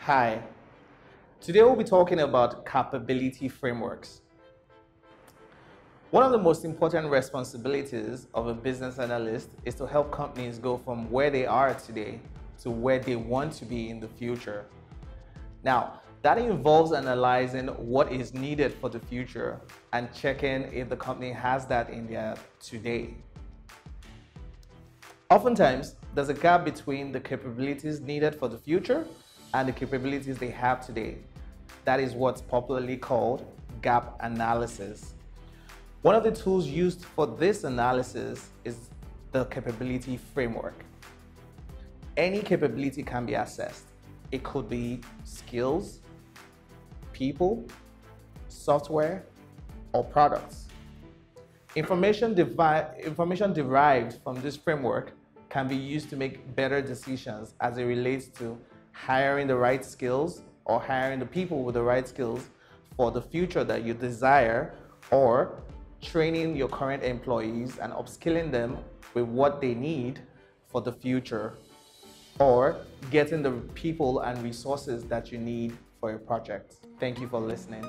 Hi, today we'll be talking about capability frameworks. One of the most important responsibilities of a business analyst is to help companies go from where they are today to where they want to be in the future. Now, that involves analyzing what is needed for the future and checking if the company has that in there today. Oftentimes, there's a gap between the capabilities needed for the future and the capabilities they have today. That is what's popularly called gap analysis. One of the tools used for this analysis is the capability framework. Any capability can be assessed. It could be skills, people, software, or products. Information derived from this framework can be used to make better decisions as it relates to hiring the right skills or hiring the people with the right skills for the future that you desire, or training your current employees and upskilling them with what they need for the future, or getting the people and resources that you need for your project. Thank you for listening.